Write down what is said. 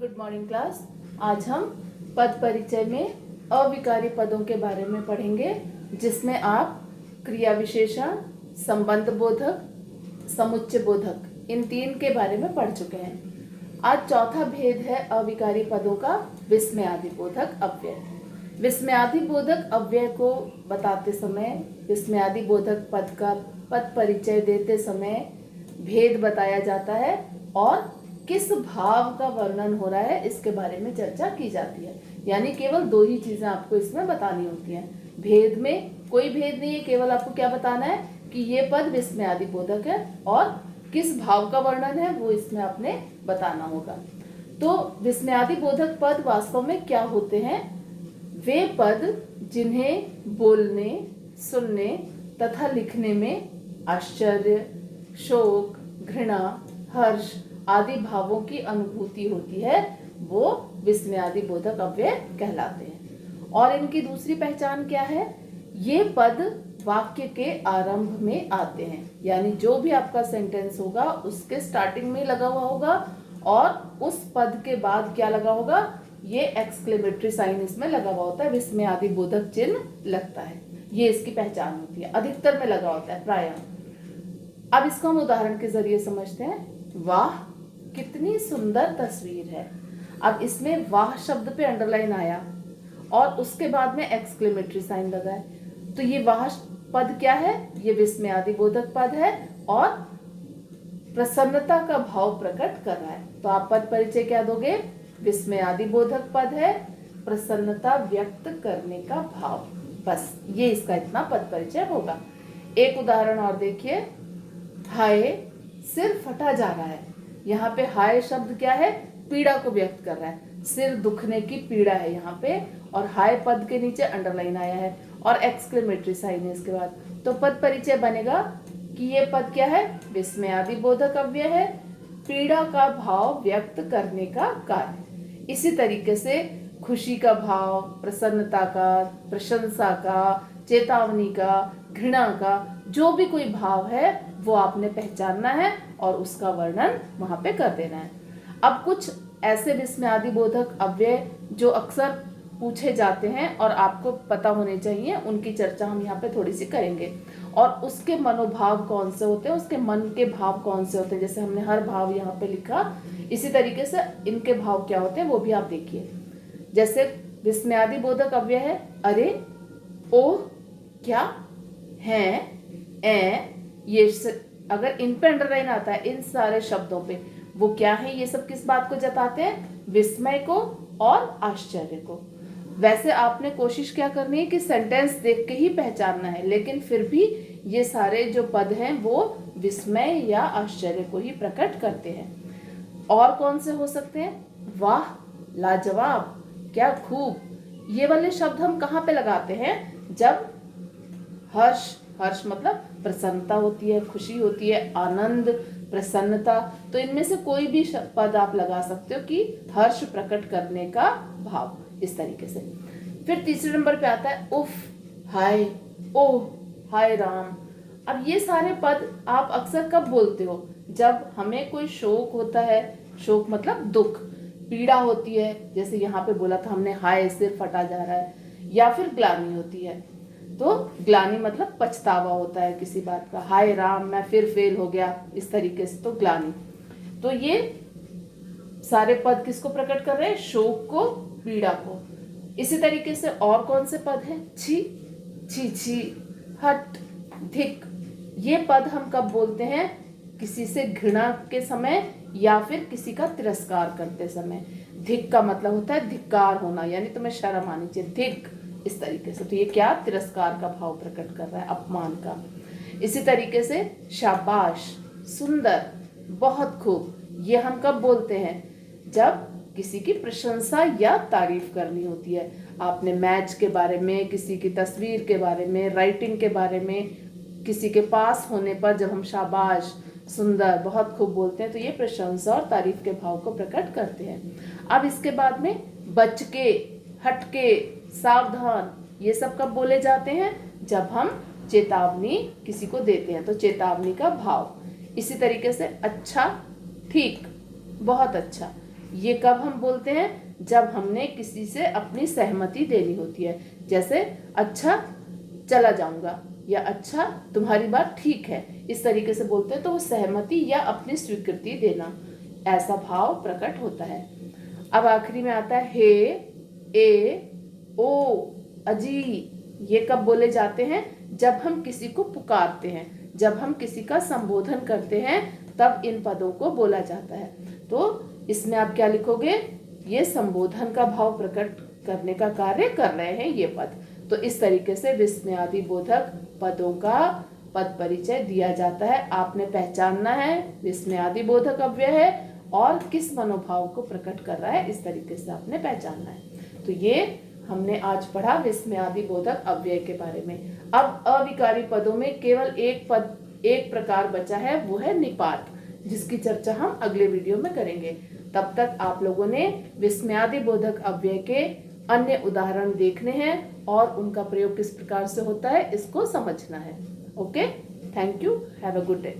Good morning class. आज हम पद परिचय में अविकारी पदों के बारे में पढ़ेंगे, जिसमें आप क्रिया विशेषण, संबंध बोधक, समुच्चय बोधक इन तीन के बारे में पढ़ चुके हैं। आज चौथा भेद है अविकारी पदों का विस्मयादि बोधक अव्यय। विस्मयादि बोधक अव्यय को बताते समय, विस्मयादि बोधक पद का पद परिचय देते समय भेद बताया जाता है और किस भाव का वर्णन हो रहा है इसके बारे में चर्चा की जाती है। यानी केवल दो ही चीजें आपको इसमें बतानी होती हैं। भेद में कोई भेद नहीं है, केवल आपको क्या बताना है कि ये पद विस्मयादि बोधक है और किस भाव का वर्णन है वो इसमें आपने बताना होगा। तो विस्मयादि बोधक पद वास्तव में क्या होते हैं? वे पद जिन्हें बोलने, सुनने तथा लिखने में आश्चर्य, शोक, घृणा, हर्ष आदि भावों की अनुभूति होती है, वो विस्मयादि बोधक अव्यय कहलाते हैं। और इनकी दूसरी पहचान क्या है? ये पद वाक्य के आरंभ में आते हैं, यानी जो भी आपका सेंटेंस होगा उसके स्टार्टिंग में लगा हुआ होगा और उस पद के बाद क्या लगा होगा? ये एक्सक्लेमेटरी साइन इसमें लगा हुआ होता है, विस्मयादि बोधक चिन्ह लगता है। ये इसकी पहचान होती है, अधिकतर में लगा होता है प्रायः। अब इसको हम उदाहरण के जरिए समझते हैं। वाह कितनी सुंदर तस्वीर है। अब इसमें वाह शब्द पे अंडरलाइन आया और उसके बाद में एक्सक्लेमेटरी साइन लगा है, तो ये वाह पद क्या है? ये विस्मयादि बोधक पद है और प्रसन्नता का भाव प्रकट कर रहा है। तो आप पद परिचय क्या दोगे? विस्मयादि बोधक पद है, प्रसन्नता व्यक्त करने का भाव। बस ये इसका इतना पद परिचय होगा। एक उदाहरण और देखिए। हाय सिर फटा जा रहा है। यहाँ पे हाय शब्द क्या है? पीड़ा को व्यक्त कर रहा है, सिर दुखने की पीड़ा है यहाँ पे, और हाय पद के नीचे अंडरलाइन आया है और एक्सक्लेमेटरी साइन है इसके बाद। तो पद परिचय बनेगा कि ये पद क्या है? विस्मयादि बोधक अव्यय है, पीड़ा का भाव व्यक्त करने का कार्य। इसी तरीके से खुशी का भाव, प्रसन्नता का, प्रशंसा का, चेतावनी का, घृणा का, जो भी कोई भाव है वो आपने पहचानना है और उसका वर्णन वहां पे कर देना है। अब कुछ ऐसे विस्मयादि बोधक अव्यय जो अक्सर पूछे जाते हैं और आपको पता होने चाहिए, उनकी चर्चा हम यहाँ पे थोड़ी सी करेंगे। और उसके मनोभाव कौन से होते हैं, उसके मन के भाव कौन से होते हैं। जैसे हमने हर भाव यहाँ पे लिखा, इसी तरीके से इनके भाव क्या होते हैं वो भी आप देखिए। जैसे विस्मयादि बोधक अव्यय है अरे, ओह, क्या, है, ये अगर इन पे अंडरलाइन आता है इन सारे शब्दों पे, वो क्या है? ये सब किस बात को जताते हैं? विस्मय को और आश्चर्य को। वैसे आपने कोशिश क्या करनी है कि सेंटेंस देख के ही पहचानना है, लेकिन फिर भी ये सारे जो पद हैं वो विस्मय या आश्चर्य को ही प्रकट करते हैं। और कौन से हो सकते हैं? वाह, लाजवाब, क्या खूब। ये वाले शब्द हम कहाँ पे लगाते हैं? जब हर्ष मतलब प्रसन्नता होती है, खुशी होती है, आनंद, प्रसन्नता, तो इनमें से कोई भी पद आप लगा सकते हो कि हर्ष प्रकट करने का भाव, इस तरीके से। फिर तीसरे नंबर पे आता है उफ, हाय, ओह, हाय राम। अब ये सारे पद आप अक्सर कब बोलते हो? जब हमें कोई शोक होता है, शोक मतलब दुख, पीड़ा होती है, जैसे यहाँ पे बोला था हमने हाय सिर फटा जा रहा है, या फिर ग्लानि होती है। तो ग्लानि मतलब पछतावा होता है किसी बात का, हाय राम मैं फिर फेल हो गया, इस तरीके से, तो ग्लानि। तो ये सारे पद किसको प्रकट कर रहे हैं? शोक को, पीड़ा को। इसी तरीके से और कौन से पद हैं? छी, छी छी, हट, धिक। ये पद हम कब बोलते हैं? किसी से घृणा के समय या फिर किसी का तिरस्कार करते समय। धिक का मतलब होता है धिक्कार होना, यानी तुम्हें शर्म आनी चाहिए, धिक, इस तरीके से। तो ये क्या? तिरस्कार का भाव प्रकट कर रहा है, अपमान का। इसी तरीके से शाबाश, सुंदर, बहुत खूब, ये हम कब बोलते हैं? जब किसी की प्रशंसा या तारीफ करनी होती है। आपने मैच के बारे में, किसी की तस्वीर के बारे में, राइटिंग के बारे में, किसी के पास होने पर जब हम शाबाश, सुंदर, बहुत खूब बोलते हैं, तो ये प्रशंसा और तारीफ के भाव को प्रकट करते हैं। अब इसके बाद में बच के, हट के, सावधान, ये सब कब बोले जाते हैं? जब हम चेतावनी किसी को देते हैं, तो चेतावनी का भाव। इसी तरीके से अच्छा, ठीक, बहुत अच्छा, ये कब हम बोलते हैं? जब हमने किसी से अपनी सहमति देनी होती है, जैसे अच्छा चला जाऊंगा या अच्छा तुम्हारी बात ठीक है, इस तरीके से बोलते हैं तो वो सहमति या अपनी स्वीकृति देना, ऐसा भाव प्रकट होता है। अब आखिरी में आता है हे, ए, ओ, अजी। ये कब बोले जाते हैं? जब हम किसी को पुकारते हैं, जब हम किसी का संबोधन करते हैं, तब इन पदों को बोला जाता है। तो इसमें आप क्या लिखोगे? ये संबोधन का भाव प्रकट करने का कार्य कर रहे हैं ये पद। तो इस तरीके से विस्मयादि बोधक पदों का पद परिचय दिया जाता है। आपने पहचानना है विस्मयादि बोधक अव्यय है और किस मनोभाव को प्रकट कर रहा है, इस तरीके से आपने पहचानना है। तो ये हमने आज पढ़ा विस्मयादि बोधक अव्यय के बारे में। अब अविकारी पदों में केवल एक प्रकार बचा है, वो है निपात, जिसकी चर्चा हम अगले वीडियो में करेंगे। तब तक आप लोगों ने विस्मयादि बोधक अव्यय के अन्य उदाहरण देखने हैं और उनका प्रयोग किस प्रकार से होता है इसको समझना है। Okay, thank you, have a good day.